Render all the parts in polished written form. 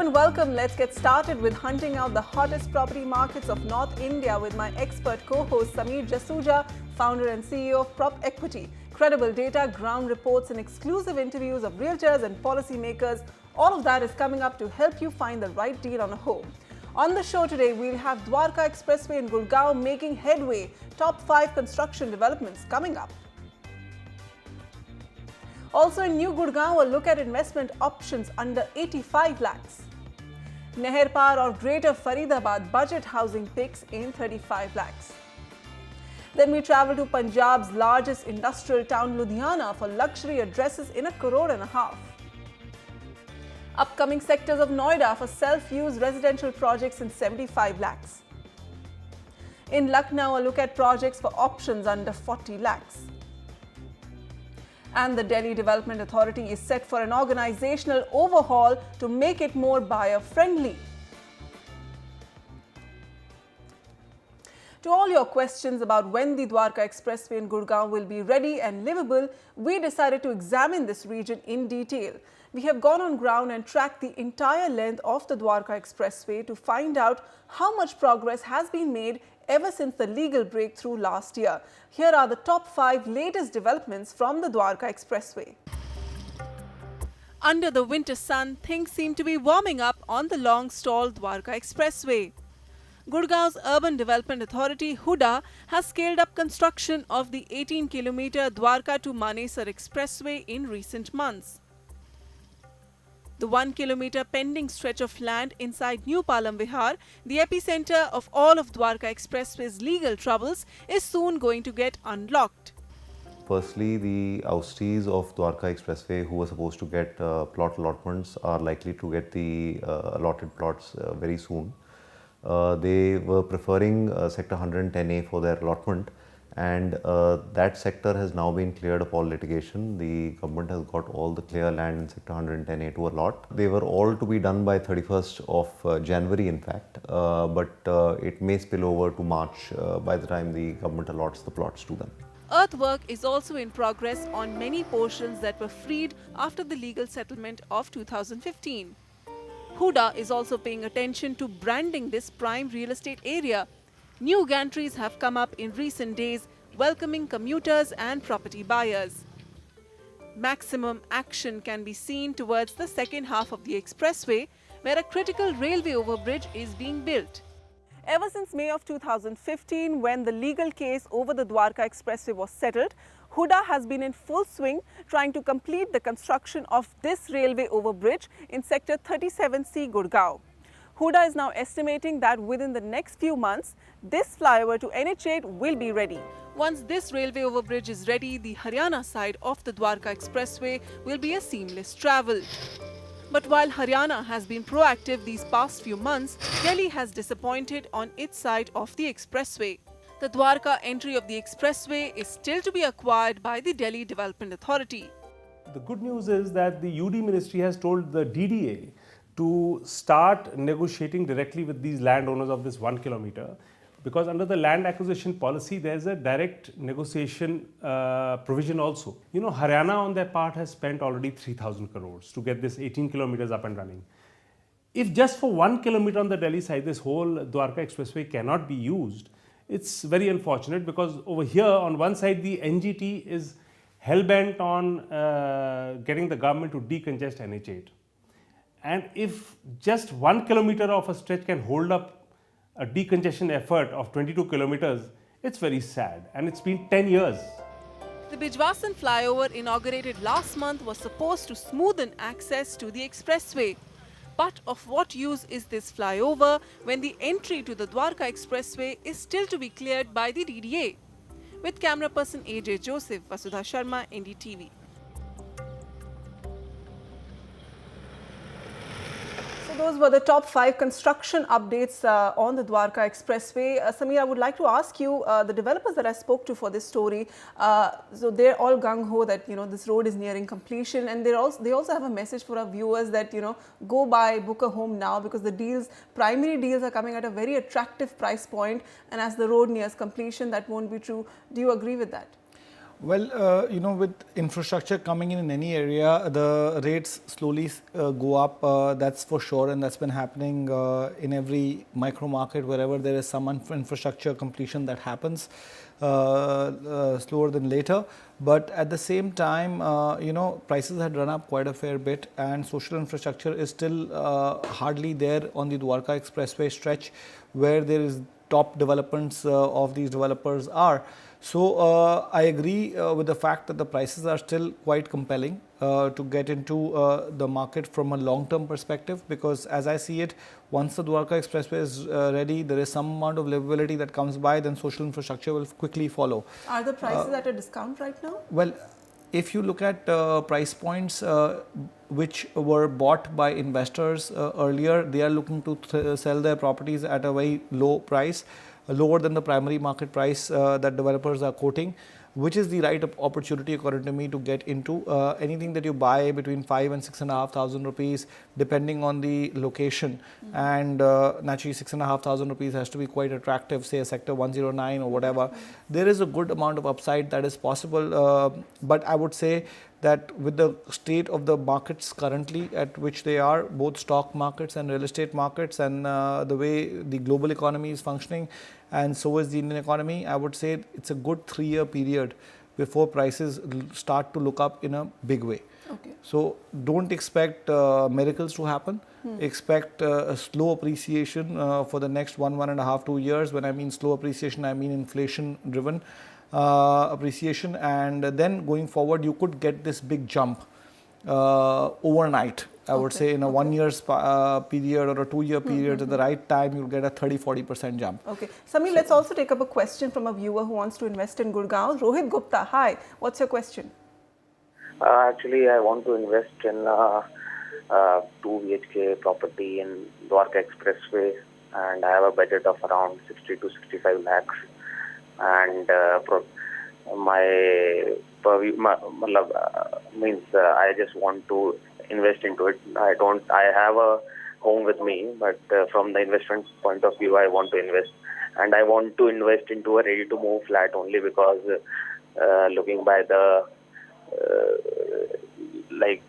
and welcome. Let's get started with hunting out the hottest property markets of North India with my expert co-host Sameer Jasuja, founder and CEO of Prop Equity. Credible data, ground reports and exclusive interviews of realtors and policymakers. All of that is coming up to help you find the right deal on a home. On the show today, we'll have Dwarka Expressway in Gurgaon making headway. Top 5 construction developments coming up. Also in New Gurgaon, a look at investment options under 85 lakhs. Neherpar or Greater Faridabad budget housing picks in 35 lakhs. Then we travel to Punjab's largest industrial town Ludhiana for luxury addresses in 1.5 crore. Upcoming sectors of Noida for self-use residential projects in 75 lakhs. In Lucknow, a look at projects for options under 40 lakhs. And the Delhi Development Authority is set for an organizational overhaul to make it more buyer-friendly. To all your questions about when the Dwarka Expressway in Gurgaon will be ready and livable, we decided to examine this region in detail. We have gone on ground and tracked the entire length of the Dwarka Expressway to find out how much progress has been made ever since the legal breakthrough last year. Here are the top 5 latest developments from the Dwarka Expressway. Under the winter sun, things seem to be warming up on the long-stalled Dwarka Expressway. Gurgaon's Urban Development Authority, Huda, has scaled up construction of the 18-kilometer Dwarka to Manesar Expressway in recent months. The 1-kilometer pending stretch of land inside New Palam Vihar, the epicenter of all of Dwarka Expressway's legal troubles, is soon going to get unlocked. Firstly, the oustees of Dwarka Expressway who were supposed to get plot allotments are likely to get the allotted plots very soon. They were preferring Sector 110A for their allotment, and that sector has now been cleared of all litigation. The government has got all the clear land in Sector 110A to allot. They were all to be done by 31st of January in fact, but it may spill over to March by the time the government allots the plots to them. Earthwork is also in progress on many portions that were freed after the legal settlement of 2015. Huda is also paying attention to branding this prime real estate area. New gantries have come up in recent days, welcoming commuters and property buyers. Maximum action can be seen towards the second half of the expressway, where a critical railway overbridge is being built. Ever since May of 2015, when the legal case over the Dwarka Expressway was settled, Huda has been in full swing trying to complete the construction of this railway overbridge in Sector 37C Gurgaon. Huda is now estimating that within the next few months, this flyover to NH8 will be ready. Once this railway overbridge is ready, the Haryana side of the Dwarka Expressway will be a seamless travel. But while Haryana has been proactive these past few months, Delhi has disappointed on its side of the expressway. The Dwarka entry of the expressway is still to be acquired by the Delhi Development Authority. The good news is that the UD ministry has told the DDA to start negotiating directly with these landowners of this 1 kilometer, because under the land acquisition policy there is a direct negotiation provision also. You know, Haryana on their part has spent already 3,000 crores to get this 18 kilometers up and running. If just for 1 kilometer on the Delhi side this whole Dwarka Expressway cannot be used, it's very unfortunate, because over here on one side the NGT is hell-bent on getting the government to decongest NH8. And if just 1 kilometer of a stretch can hold up a decongestion effort of 22 kilometers, it's very sad, and it's been 10 years. The Bijwasan flyover inaugurated last month was supposed to smoothen access to the expressway. But of what use is this flyover when the entry to the Dwarka Expressway is still to be cleared by the DDA? With camera person AJ Joseph, Vasudha Sharma, NDTV. Those were the top 5 construction updates on the Dwarka Expressway. Sameer, I would like to ask you, the developers that I spoke to for this story, so they're all gung-ho that, this road is nearing completion, and they also have a message for our viewers that, go buy, book a home now, because the primary deals are coming at a very attractive price point, and as the road nears completion, that won't be true. Do you agree with that? Well, with infrastructure coming in any area, the rates slowly go up. That's for sure, and that's been happening in every micro market wherever there is some infrastructure completion that happens slower than later. But at the same time, prices had run up quite a fair bit, and social infrastructure is still hardly there on the Dwarka Expressway stretch, where there is top developments of these developers are. So I agree with the fact that the prices are still quite compelling to get into the market from a long-term perspective, because as I see it, once the Dwarka Expressway is ready, there is some amount of livability that comes by, then social infrastructure will quickly follow. Are the prices at a discount right now? Well, if you look at price points which were bought by investors earlier, they are looking to sell their properties at a very low price, lower than the primary market price that developers are quoting, which is the right opportunity according to me to get into anything that you buy between 5 and 6,500 rupees, depending on the location. And naturally 6,500 rupees has to be quite attractive, say a sector 109 or whatever. There is a good amount of upside that is possible, but I would say that with the state of the markets currently at which they are, both stock markets and real estate markets, and the way the global economy is functioning, and so is the Indian economy, I would say it's a good 3-year period before prices start to look up in a big way. Okay. So don't expect miracles to happen. Expect a slow appreciation for the next 1.5, 2 years. When I mean slow appreciation, I mean inflation driven appreciation, and then going forward you could get this big jump overnight. I would say in a 1 year's period or a 2-year period, at the right time you'll get a 30-40% jump. Okay. Samir, let's also take up a question from a viewer who wants to invest in Gurgaon. Rohit Gupta, hi. What's your question? Actually, I want to invest in 2 BHK property in Dwarka Expressway, and I have a budget of around 60 to 65 lakhs. And I just want to invest into it. I have a home with me, but from the investment point of view, I want to invest. And I want to invest into a ready-to-move flat only because looking by the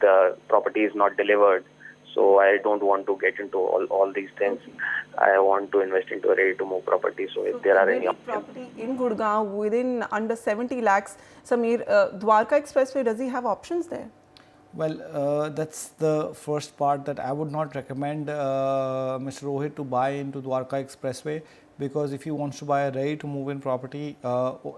the property is not delivered. So I don't want to get into all these things. I want to invest into a ready-to-move property. So if there are any property in Gurgaon within under 70 lakhs, Samir, Dwarka Expressway, does he have options there? Well, that's the first part that I would not recommend Mr. Rohit to buy into Dwarka Expressway, because if he wants to buy a ready to move in property,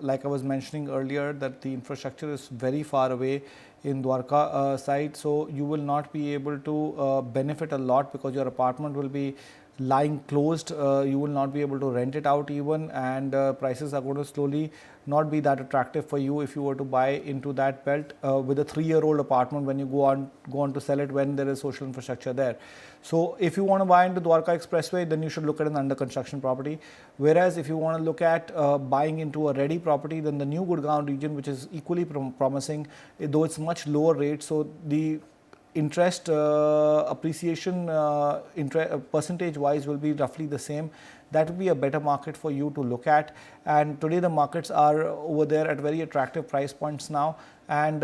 like I was mentioning earlier, that the infrastructure is very far away in Dwarka side, so you will not be able to benefit a lot because your apartment will be lying closed. You will not be able to rent it out even, and prices are going to slowly not be that attractive for you if you were to buy into that belt with a 3-year-old apartment when you go on to sell it when there is social infrastructure there. So if you want to buy into Dwarka Expressway, then you should look at an under construction property. Whereas if you want to look at buying into a ready property, then the new Gurgaon region, which is equally promising, though it's much lower rate, so the interest appreciation percentage wise will be roughly the same. That will be a better market for you to look at, and today the markets are over there at very attractive price points now, and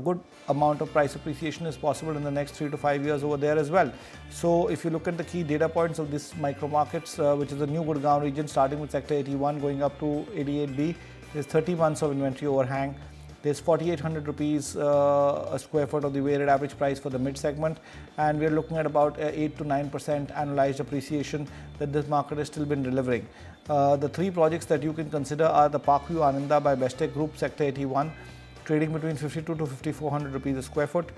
good amount of price appreciation is possible in the next 3 to 5 years over there as well. So if you look at the key data points of this micro markets, which is the new Gurgaon region, starting with sector 81 going up to 88B, there's 30 months of inventory overhang. There's 4,800 rupees a square foot of the weighted average price for the mid segment, and we're looking at about 8 to 9% annualized appreciation that this market has still been delivering. The 3 projects that you can consider are the Parkview Ananda by Bestech Group, Sector 81, trading between 52 to 5,400 rupees a square foot.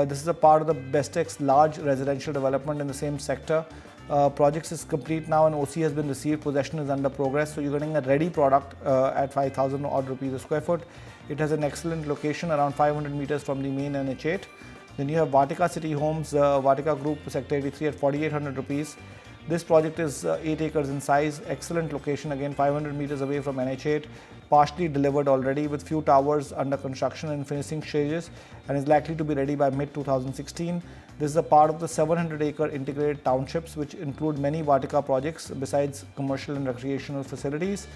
This is a part of the Bestech's large residential development in the same sector. Projects is complete now and OC has been received, possession is under progress, so you're getting a ready product at 5,000 odd rupees a square foot. It has an excellent location around 500 meters from the main NH8. Then you have Vatika City Homes, Vatika Group, Sector 83 at 4,800 rupees. This project is 8 acres in size, excellent location, again 500 meters away from NH8, partially delivered already with few towers under construction and finishing stages, and is likely to be ready by mid-2016. This is a part of the 700-acre integrated townships, which include many Vatika projects besides commercial and recreational facilities.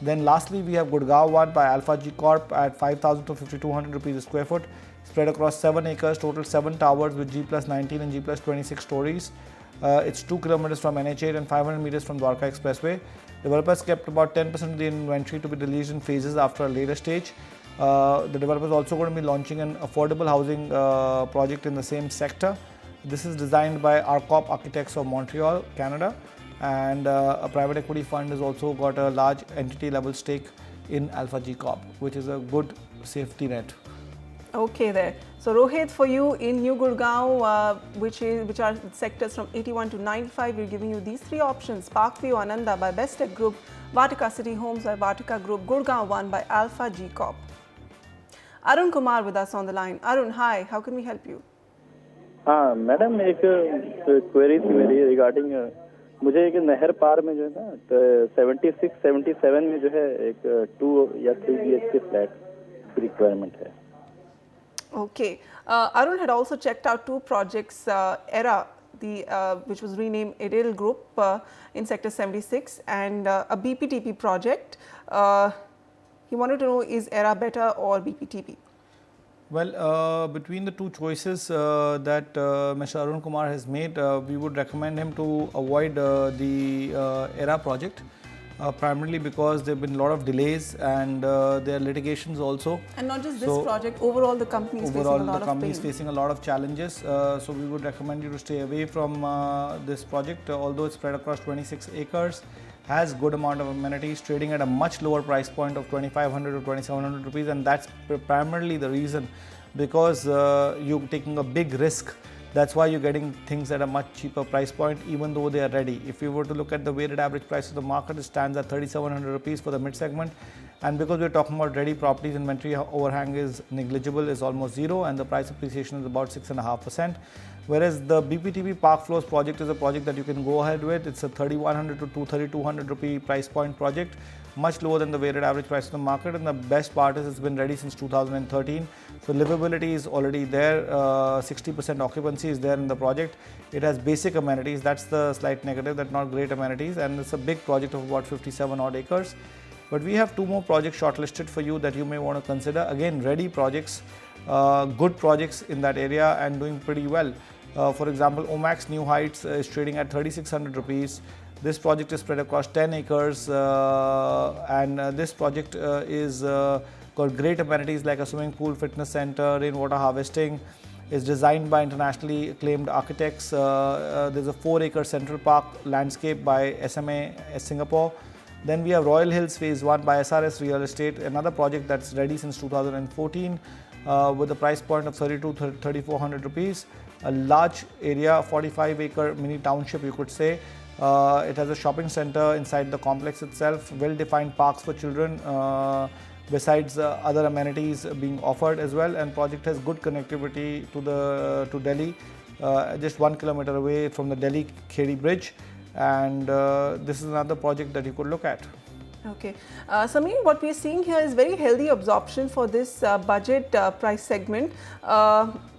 Then lastly, we have Gurgaon one by Alpha G Corp at 5,000 to 5,200 rupees a square foot, spread across 7 acres, total 7 towers with G plus 19 and G plus 26 stories. It's 2 kilometers from NH8 and 500 meters from Dwarka Expressway. Developers kept about 10% of the inventory to be released in phases after a later stage. The developer is also going to be launching an affordable housing project in the same sector. This is designed by Arcop Architects of Montreal, Canada, and a private equity fund has also got a large entity level stake in Alpha G Corp, which is a good safety net. Okay, there. So Rohit, for you in New Gurgaon, which are sectors from 81 to 95, we're giving you these 3 options: Parkview Ananda by Bestech Group, Vatika City Homes by Vatika Group, Gurgaon 1 by Alpha G Corp. Arun Kumar with us on the line. Arun, hi. How can we help you? हाँ madam, एक query थी मेरी regarding, मुझे एक नहर पार में जो है ना 76-77 में जो है एक 2 या 3 BHK फ्लैट की रिक्वायरमेंट है. Okay. Arun had also checked out 2 projects, ERA, which was renamed Edel Group in Sector 76, and a BPTP project. He wanted to know, is ERA better or BPTP? Well, between the 2 choices that Mr. Arun Kumar has made, we would recommend him to avoid the ERA project, primarily because there have been a lot of delays and there are litigations also. And not just this project, overall the company is facing a lot of pain. Overall, the company is facing a lot of challenges. So we would recommend you to stay away from this project, although it's spread across 26 acres. Has good amount of amenities, trading at a much lower price point of 2,500 to 2,700 rupees, and that's primarily the reason, because you're taking a big risk. That's why you're getting things at a much cheaper price point, even though they are ready. If you were to look at the weighted average price of the market, it stands at 3,700 rupees for the mid segment, and because we're talking about ready properties, inventory overhang is negligible, is almost zero, and the price appreciation is about 6.5%. Whereas the BPTP Park Flows project is a project that you can go ahead with. It's a 3,100 to 2,200 rupee price point project, much lower than the weighted average price of the market, and the best part is it's been ready since 2013. So livability is already there, 60% occupancy is there in the project. It has basic amenities, that's the slight negative, that not great amenities, and it's a big project of about 57 odd acres. But we have 2 more projects shortlisted for you that you may want to consider. Again, ready projects, good projects in that area and doing pretty well. For example, Omax New Heights is trading at 3,600 rupees. This project is spread across 10 acres and this project is got great amenities like a swimming pool, fitness center, rainwater harvesting. It's designed by internationally acclaimed architects. There's a 4-acre Central Park landscape by SMA Singapore. Then we have Royal Hills Phase 1 by SRS Real Estate, another project that's ready since 2014 with a price point of 3,200 to 3,400 rupees. A large area, 45-acre mini township, you could say. It has a shopping center inside the complex itself, well-defined parks for children, besides other amenities being offered as well. And project has good connectivity to Delhi, just 1 kilometer away from the Delhi Khedi Bridge. And this is another project that you could look at. Okay. Sameer, what we are seeing here is very healthy absorption for this budget price segment.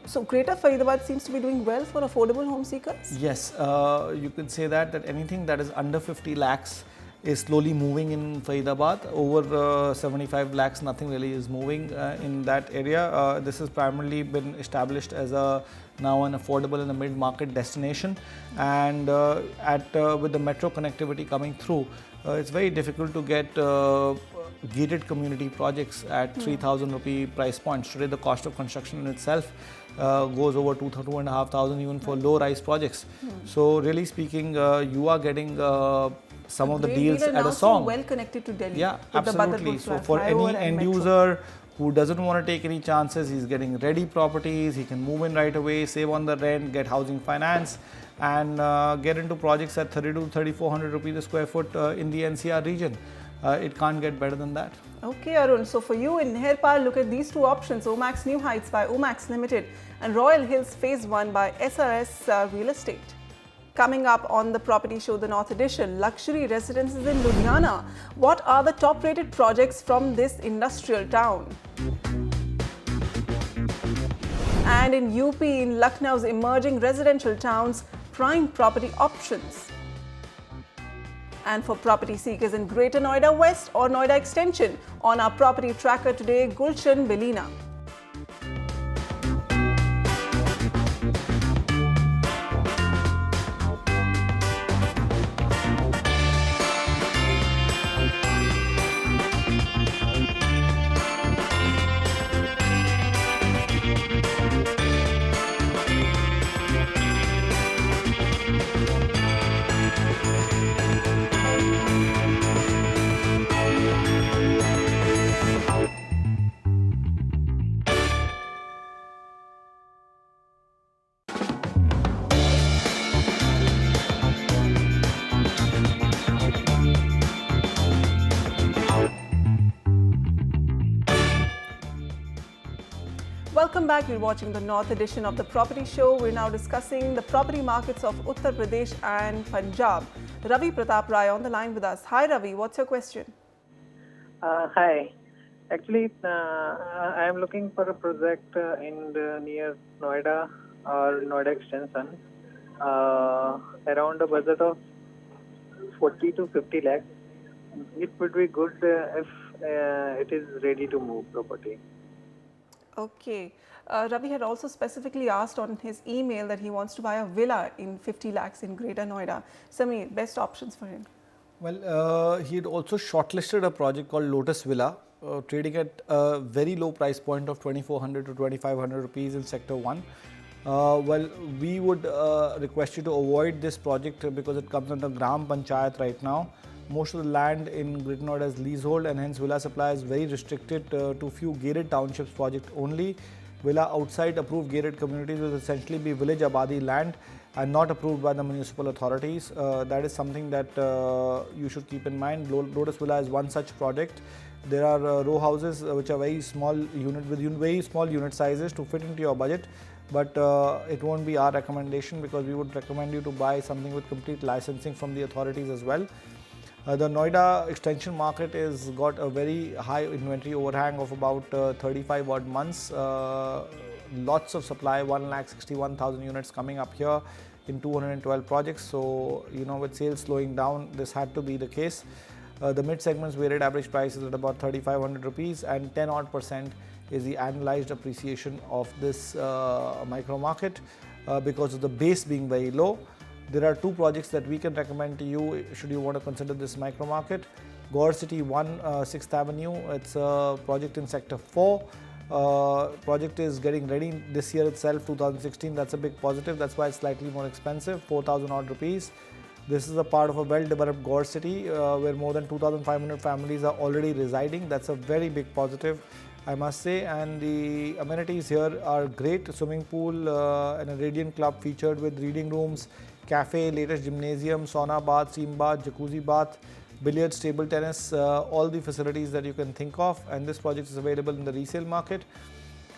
So Greater Faridabad seems to be doing well for affordable home seekers? Yes, you could say that anything that is under 50 lakhs is slowly moving in Faridabad. Over 75 lakhs, nothing really is moving in that area. This has primarily been established as now an affordable in the mid-market destination, and with the metro connectivity coming through, it's very difficult to get gated community projects at 3,000 rupee price points. Today the cost of construction in itself goes over 2,500 even for low-rise projects. So really speaking, you are getting some of the deals at a song. Well connected to Delhi. Yeah, absolutely. So for any end user who doesn't want to take any chances, he's getting ready properties, he can move in right away, save on the rent, get housing finance, and get into projects at 3,200 to 3,400 rupees a square foot in the NCR region. It can't get better than that. Okay, Arun. So for you in Herpal, look at these 2 options: Omax New Heights by Omax Limited and Royal Hills Phase 1 by SRS Real Estate. Coming up on the Property Show, the North Edition, luxury residences in Ludhiana. What are the top-rated projects from this industrial town? And in UP, in Lucknow's emerging residential towns, prime property options. And for property seekers in Greater Noida West or Noida Extension, on our property tracker today, Gulshan Belina. Welcome back. You're watching the North edition of the Property Show. We're now discussing the property markets of Uttar Pradesh and Punjab. Ravi Pratap Rai on the line with us. Hi Ravi, what's your question? Hi. Actually, I am looking for a project in near Noida or Noida Extension, around a budget of 40 to 50 lakhs. It would be good if it is ready to move property. Okay. Ravi had also specifically asked on his email that he wants to buy a villa in 50 lakhs in Greater Noida. Sameer, best options for him? Well, he had also shortlisted a project called Lotus Villa, trading at a very low price point of 2400 to 2500 rupees in Sector 1. Well, we would request you to avoid this project because it comes under Gram Panchayat right now. Most of the land in Greater Noida is leasehold, and hence villa supply is very restricted to few gated townships project only. Villa outside approved gated communities will essentially be village abadi land and not approved by the municipal authorities. That is something that you should keep in mind. Lotus Villa is one such project. There are row houses which are very small unit with very small unit sizes to fit into your budget, but it won't be our recommendation because we would recommend you to buy something with complete licensing from the authorities as well. The Noida extension market has got a very high inventory overhang of about 35 odd months. Lots of supply, 1,61,000 units coming up here in 212 projects. So, with sales slowing down, this had to be the case. The mid segment's weighted average price is at about 3,500 rupees, and 10 odd % is the annualized appreciation of this micro market because of the base being very low. There are two projects that we can recommend to you should you want to consider this micro market. Gaur City 1, 6th Avenue, it's a project in Sector 4. Project is getting ready this year itself, 2016. That's a big positive. That's why it's slightly more expensive, 4,000 odd rupees. This is a part of a well-developed Gaur City where more than 2,500 families are already residing. That's a very big positive, I must say. And the amenities here are great. Swimming pool and a radiant club featured with reading rooms, cafe, latest gymnasium, sauna bath, steam bath, jacuzzi bath, billiards, table tennis, all the facilities that you can think of. And this project is available in the resale market.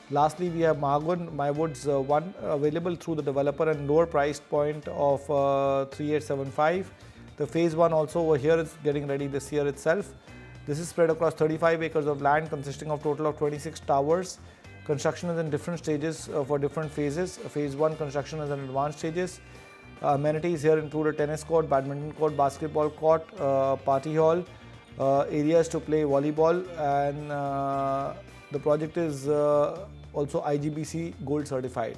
Lastly, we have Mahagun Mywoods 1 available through the developer and lower price point of 3875. The phase 1 also over here is getting ready this year itself. This is spread across 35 acres of land consisting of total of 26 towers. Construction is in different stages for different phases. Phase 1 construction is in advanced stages. Amenities here include a tennis court, badminton court, basketball court, party hall, areas to play volleyball, and the project is also IGBC Gold certified.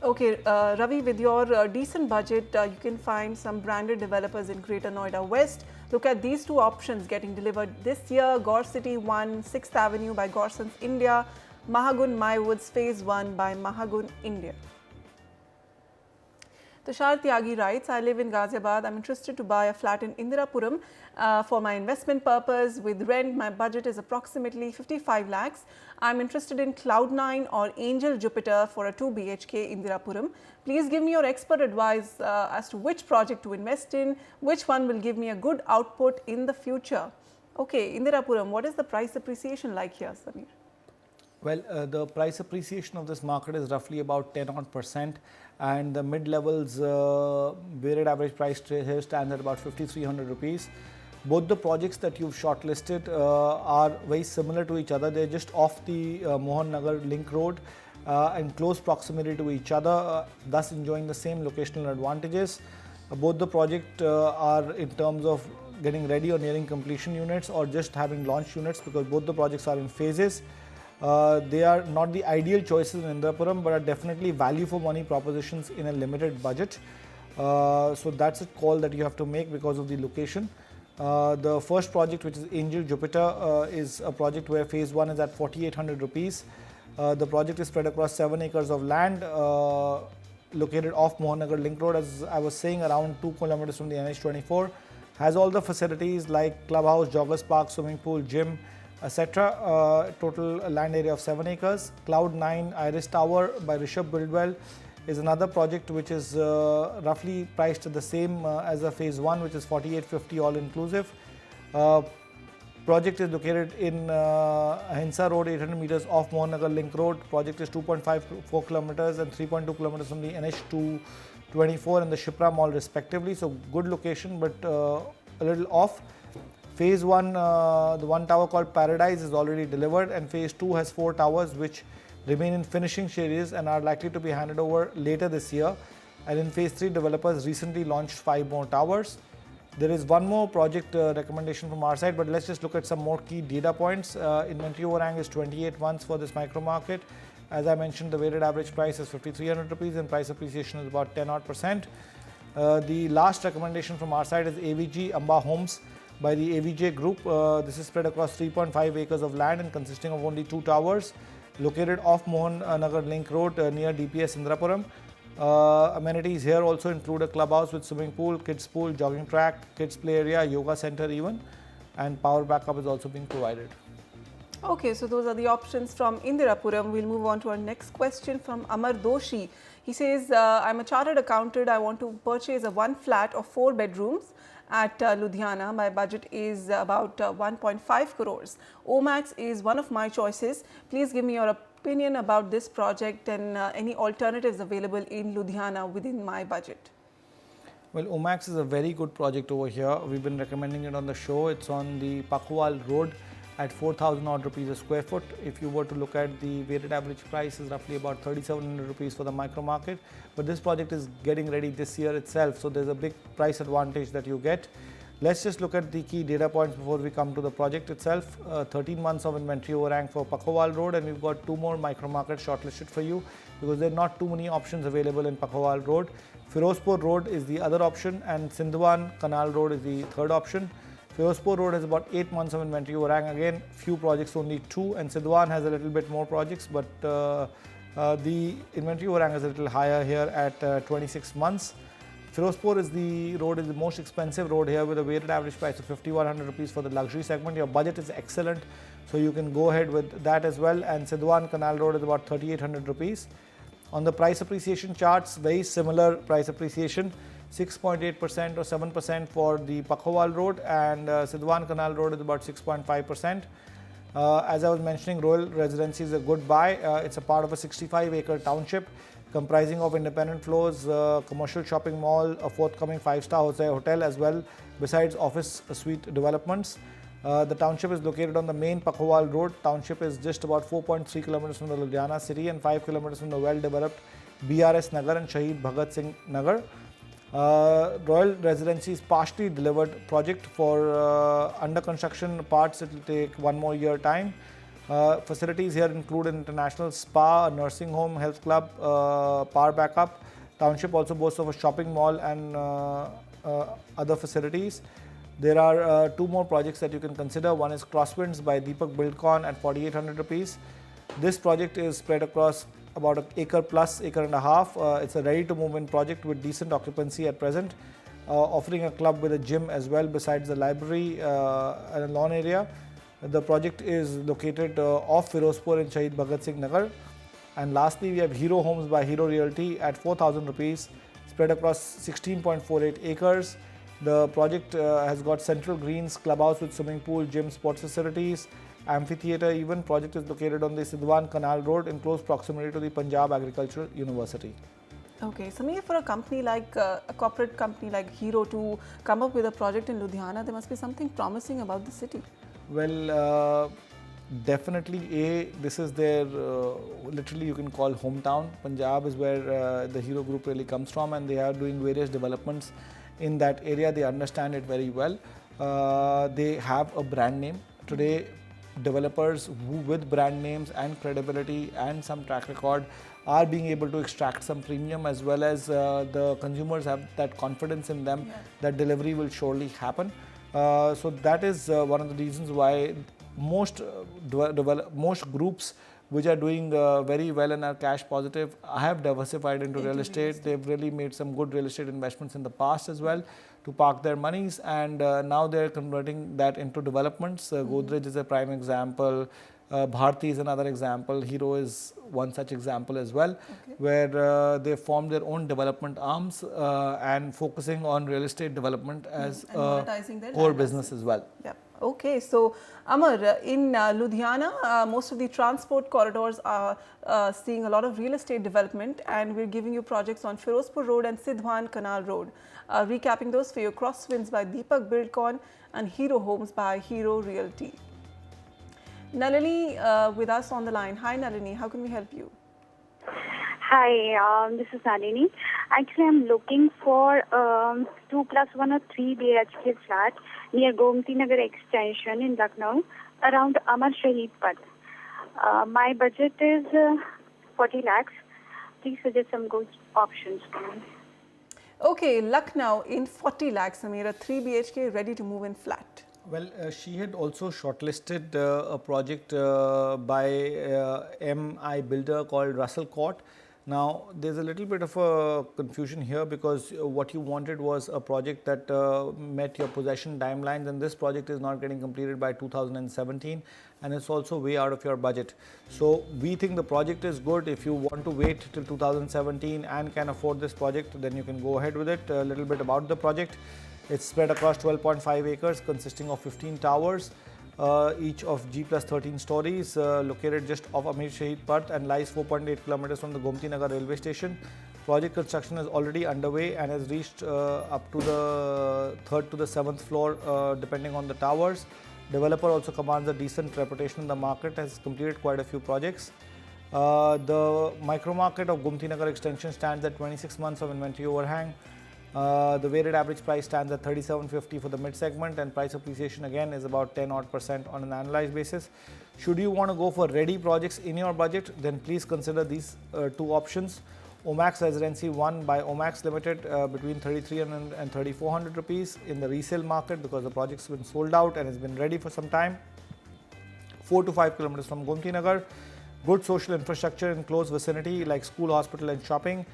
Okay, Ravi, with your decent budget, you can find some branded developers in Greater Noida West. Look at these two options getting delivered this year: Gaur City 1, 6th Avenue by Gorsons India, Mahagun Mywoods Phase 1 by Mahagun India. Tushar Tyagi writes, I live in Ghaziabad. I'm interested to buy a flat in Indirapuram for my investment purpose. With rent, my budget is approximately 55 lakhs. I'm interested in Cloud9 or Angel Jupiter for a 2 BHK Indirapuram. Please give me your expert advice as to which project to invest in, which one will give me a good output in the future. Okay, Indirapuram, what is the price appreciation like here, Sameer? Well, the price appreciation of this market is roughly about 10 odd %, and the mid levels weighted average price here stands at about 5,300 rupees. Both the projects that you've shortlisted are very similar to each other. They're just off the Mohan Nagar link road in close proximity to each other, thus enjoying the same locational advantages. Both the project are in terms of getting ready or nearing completion units or just having launch units, because both the projects are in phases. They are not the ideal choices in Indrapuram, but are definitely value for money propositions in a limited budget. So that's a call that you have to make because of the location. The first project, which is Angel Jupiter, is a project where phase 1 is at 4,800 rupees. The project is spread across 7 acres of land, located off Mohanagar Link Road, as I was saying, around 2 kilometers from the NH24. Has all the facilities like clubhouse, joggers park, swimming pool, gym, etc. Total land area of 7 acres. Cloud 9 Iris Tower by Rishabh Buildwell is another project which is roughly priced at the same as a phase 1, which is 4,850 all inclusive. Project is located in Ahimsa Road, 800 meters off Mohanagar Link Road. Project is 2.54 kilometers and 3.2 kilometers from the NH224 and the Shipra Mall respectively. So good location, but a little off. Phase 1, the one tower called Paradise is already delivered, and phase 2 has 4 towers which remain in finishing stages and are likely to be handed over later this year. And in phase 3, developers recently launched 5 more towers. There is one more project recommendation from our side, but let's just look at some more key data points. Inventory overhang is 28 months for this micro market. As I mentioned, the weighted average price is 5,300 rupees and price appreciation is about 10%. The last recommendation from our side is AVG Amba Homes by the AVJ Group. This is spread across 3.5 acres of land and consisting of only 2 towers, located off Mohan Nagar Link Road near DPS Indrapuram. Amenities here also include a clubhouse with swimming pool, kids pool, jogging track, kids play area, yoga center even, and power backup is also being provided. Okay, so those are the options from Indirapuram. We'll move on to our next question from Amar Doshi. He says, I'm a chartered accountant. I want to purchase a 1 flat of 4 bedrooms at Ludhiana. My budget is about 1.5 crores. Omax is one of my choices. Please give me your opinion about this project and any alternatives available in Ludhiana within my budget. Well, Omax is a very good project over here. We've been recommending it on the show. It's on the Pakhwal Road at 4,000 odd rupees a square foot. If you were to look at the weighted average price is roughly about 3,700 rupees for the micro market. But this project is getting ready this year itself, so there's a big price advantage that you get. Let's just look at the key data points before we come to the project itself. 13 months of inventory overhang for Pakhwal Road, and we've got 2 more micro markets shortlisted for you because there are not too many options available in Pakhwal Road. Firozpur Road is the other option, and Sindhwan Canal Road is the third option. Firozpur Road has about 8 months of inventory overhang. Again, few projects, only 2, and Sindhwan has a little bit more projects, but the inventory overhang is a little higher here at 26 months. Firozpur is the most expensive road here with a weighted average price of 5,100 rupees for the luxury segment. Your budget is excellent, so you can go ahead with that as well. And Sindhwan Canal Road is about 3,800 rupees. On the price appreciation charts, very similar price appreciation. 6.8% or 7% for the Pakhwal Road, and Sindhwan Canal Road is about 6.5%. As I was mentioning, Royal Residency is a good buy. It's a part of a 65-acre township comprising of independent floors, commercial shopping mall, a forthcoming 5-star hotel as well, besides office suite developments. The township is located on the main Pakhwal Road. Township is just about 4.3 kilometers from the Ludhiana city and 5 kilometers from the well-developed BRS Nagar and Shahid Bhagat Singh Nagar. Royal Residency is partially delivered project. For under construction parts, it will take 1 more year time. Facilities here include an international spa, a nursing home, health club, power backup. Township also boasts of a shopping mall and other facilities. There are 2 more projects that you can consider. One is Crosswinds by Deepak Buildcon at 4,800 rupees. This project is spread across about an acre plus, acre and a half. It's a ready to move in project with decent occupancy at present, offering a club with a gym as well besides the library and a lawn area. The project is located off Firozpur in Shahid Bhagat Singh Nagar. And lastly, we have Hero Homes by Hero Realty at 4,000 rupees, spread across 16.48 acres. The project has got central greens, clubhouse with swimming pool, gym, sports facilities, amphitheatre even. Project is located on the Sindhwan Canal Road in close proximity to the Punjab Agricultural University. Okay, Samir, for a company like a corporate company like Hero to come up with a project in Ludhiana, there must be something promising about the city. Well, definitely this is their literally you can call hometown. Punjab is where the Hero Group really comes from, and they are doing various developments in that area. They understand it very well. They have a brand name. Today, developers who with brand names and credibility and some track record are being able to extract some premium, as well as the consumers have that confidence in them that delivery will surely happen. So that is one of the reasons why most groups which are doing very well and are cash positive have diversified into real estate. They've really made some good real estate investments in the past as well to park their monies, and now they're converting that into developments. Godrej is a prime example. Bharti is another example. Hero is one such example as well, where they formed their own development arms and focusing on real estate development as a core business as well. Yep. Okay, so Amar, in Ludhiana, most of the transport corridors are seeing a lot of real estate development, and we're giving you projects on Firozpur Road and Sidhwan Canal Road. Recapping those for you: Crosswinds by Deepak Buildcon and Hero Homes by Hero Realty. Nalini with us on the line. Hi Nalini, how can we help you? Hi, this is Nalini. Actually, I'm looking for 2+1 or 3 BHK flat near Gomti Nagar Extension in Lucknow, around Amar Shahid Path. My budget is 40 lakhs. Please suggest some good options for me. Okay, Lucknow in 40 lakhs, Samira, 3 BHK ready to move in flat. Well, she had also shortlisted a project by MI builder called Russell Court. Now, there's a little bit of a confusion here, because what you wanted was a project that met your possession timelines, and this project is not getting completed by 2017, and it's also way out of your budget. So we think the project is good. If you want to wait till 2017 and can afford this project, then you can go ahead with it. A little bit about the project. It's spread across 12.5 acres consisting of 15 towers, each of G plus 13 stories, located just off Amir Shahid Path and lies 4.8 kilometers from the Gomti Nagar railway station. Project construction is already underway and has reached up to the 3rd to the 7th floor depending on the towers. Developer also commands a decent reputation in the market, has completed quite a few projects. The micro market of Gomti Nagar extension stands at 26 months of inventory overhang. The weighted average price stands at 3750 for the mid segment, and price appreciation again is about 10% on an annualized basis. Should you want to go for ready projects in your budget, then please consider these two options. Omax Residency 1 by Omax Limited between 3300 and 3400 rupees in the resale market, because the project's been sold out and has been ready for some time. 4 to 5 kilometers from Gomti Nagar. Good social infrastructure in close vicinity like school, hospital and shopping.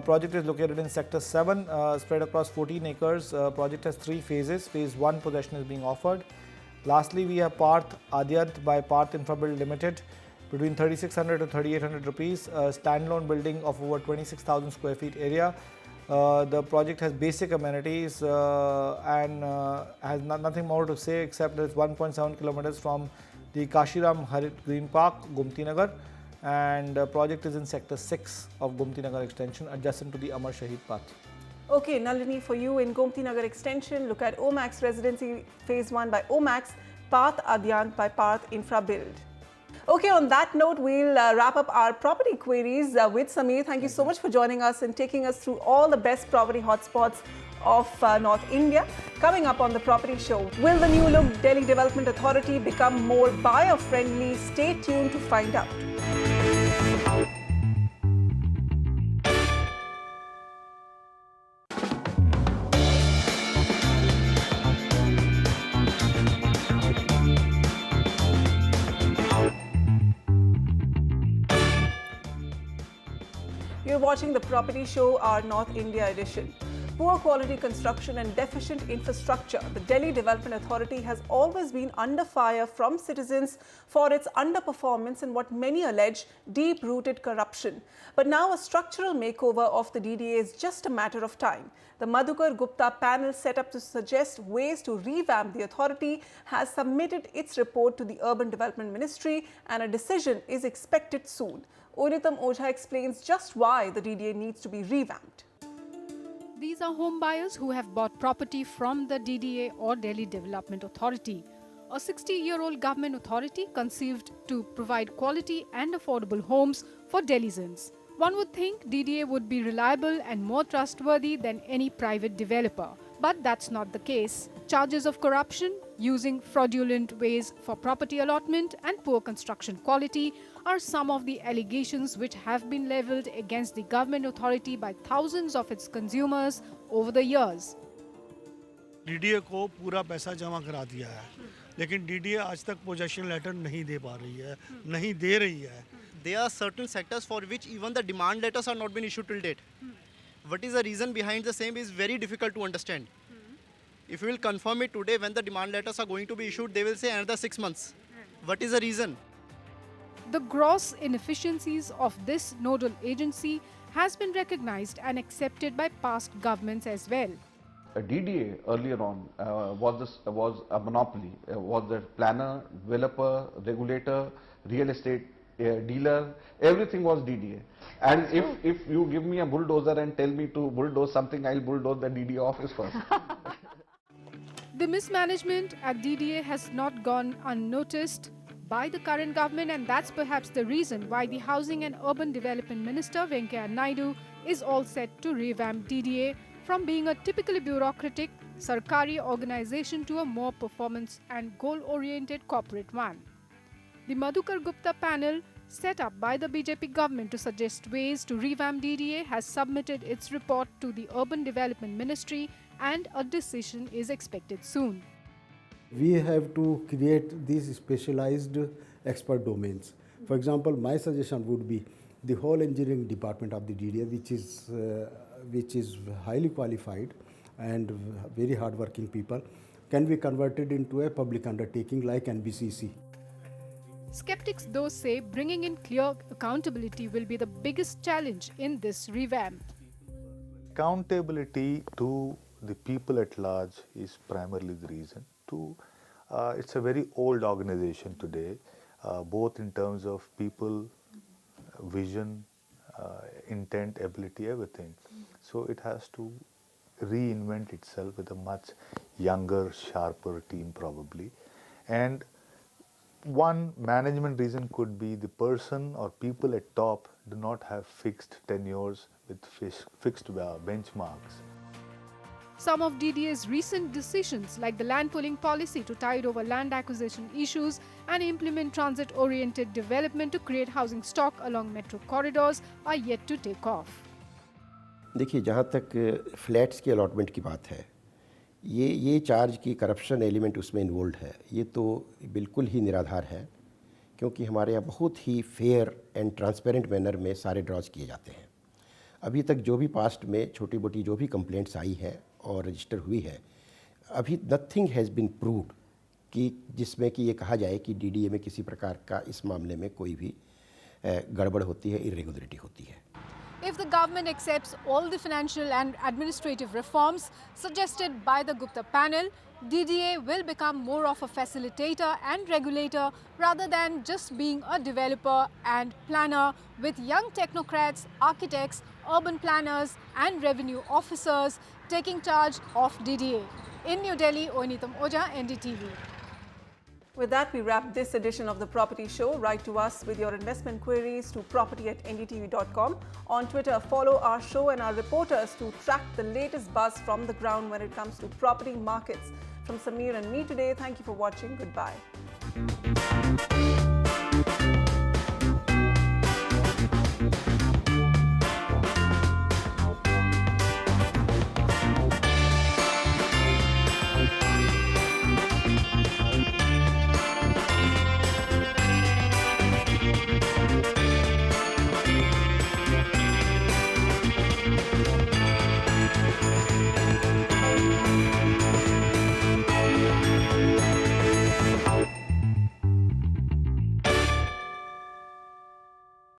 Project is located in Sector 7, spread across 14 acres. Project has 3 phases. Phase 1 possession is being offered. Lastly, we have Parth Adyant by Parth Infrabuild Limited between 3600 to 3800 rupees. A standalone building of over 26,000 square feet area. The project has basic amenities and has nothing more to say except that it's 1.7 kilometers from the Kashiram Harit Green Park, Gomti Nagar. And the project is in Sector 6 of Gomti Nagar Extension, adjacent to the Amar Shahid Path. Okay, Nalini, for you in Gomti Nagar Extension, look at Omax Residency Phase 1 by Omax, Parth Adyant by Parth Infra Build. Okay, on that note, we'll wrap up our property queries with Samir. Thank you so much for joining us and taking us through all the best property hotspots of North India. Coming up on the Property Show, will the new look Delhi Development Authority become more buyer-friendly? Stay tuned to find out. You're watching the Property Show, our North India edition. Poor quality construction and deficient infrastructure, the Delhi Development Authority has always been under fire from citizens for its underperformance and what many allege deep-rooted corruption. But now a structural makeover of the DDA is just a matter of time. The Madhukar Gupta panel set up to suggest ways to revamp the authority has submitted its report to the Urban Development Ministry, and a decision is expected soon. Uritam Ojha explains just why the DDA needs to be revamped. These are home buyers who have bought property from the DDA or Delhi Development Authority, a 60-year-old government authority conceived to provide quality and affordable homes for Delhians. One would think DDA would be reliable and more trustworthy than any private developer. But that's not the case. Charges of corruption, using fraudulent ways for property allotment, and poor construction quality are some of the allegations which have been leveled against the government authority by thousands of its consumers over the years. DDA को पूरा पैसा जमा करा दिया है, लेकिन DDA आज तक पोजेशन लेटर नहीं दे पा रही है, नहीं दे रही है. There are certain sectors for which even the demand letters are not been issued till date. What is the reason behind the same is very difficult to understand. If you will confirm it today, when the demand letters are going to be issued, they will say another 6 months. What is the reason? The gross inefficiencies of this nodal agency has been recognized and accepted by past governments as well. DDA earlier on was a monopoly, was the planner, developer, regulator, real estate dealer, everything was DDA. And if you give me a bulldozer and tell me to bulldoze something, I'll bulldoze the DDA office first. The mismanagement at DDA has not gone unnoticed by the current government, and that's perhaps the reason why the Housing and Urban Development Minister Venkaiah Naidu is all set to revamp DDA from being a typically bureaucratic Sarkari organization to a more performance and goal-oriented corporate one. The Madhukar Gupta panel, set up by the BJP government to suggest ways to revamp DDA, has submitted its report to the Urban Development Ministry, and a decision is expected soon. We have to create these specialized expert domains. For example, my suggestion would be the whole engineering department of the DDA, which is highly qualified and very hardworking people, can be converted into a public undertaking like NBCC. Skeptics though say bringing in clear accountability will be the biggest challenge in this revamp. Accountability to the people at large is primarily the reason. It's a very old organization today, both in terms of people, vision, intent, ability, everything. So it has to reinvent itself with a much younger, sharper team probably. And one management reason could be the person or people at top do not have fixed tenures with fixed benchmarks. Some of DDA's recent decisions, like the land pooling policy to tide over land acquisition issues and implement transit-oriented development to create housing stock along metro corridors, are yet to take off. देखिए, जहाँ तक flats की allotment की बात है, ये charge की corruption element उसमें इन्वॉल्व है, ये तो बिल्कुल ही निराधार है, क्योंकि हमारे यहाँ बहुत ही फेयर एंड ट्रांसपेरेंट मैनर में सारे ड्रॉज किए जाते हैं. अभी तक जो भी पास्ट में छोटी मोटी जो भी कंप्लेंट्स आई है और रजिस्टर हुई है, अभी नथिंग हैज़ बीन प्रूव्ड कि जिसमें कि ये कहा जाए कि डीडीए में किसी प्रकार का इस मामले में कोई भी गड़बड़ होती है, इरेगुलरिटी होती है. If the government accepts all the financial and administrative reforms suggested by the Gupta panel, DDA will become more of a facilitator and regulator rather than just being a developer and planner, with young technocrats, architects, urban planners and revenue officers taking charge of DDA. In New Delhi, Oinitam Oja, NDTV. With that, we wrap this edition of The Property Show. Write to us with your investment queries to property@ndtv.com. On Twitter, follow our show and our reporters to track the latest buzz from the ground when it comes to property markets. From Samir and me today, thank you for watching. Goodbye.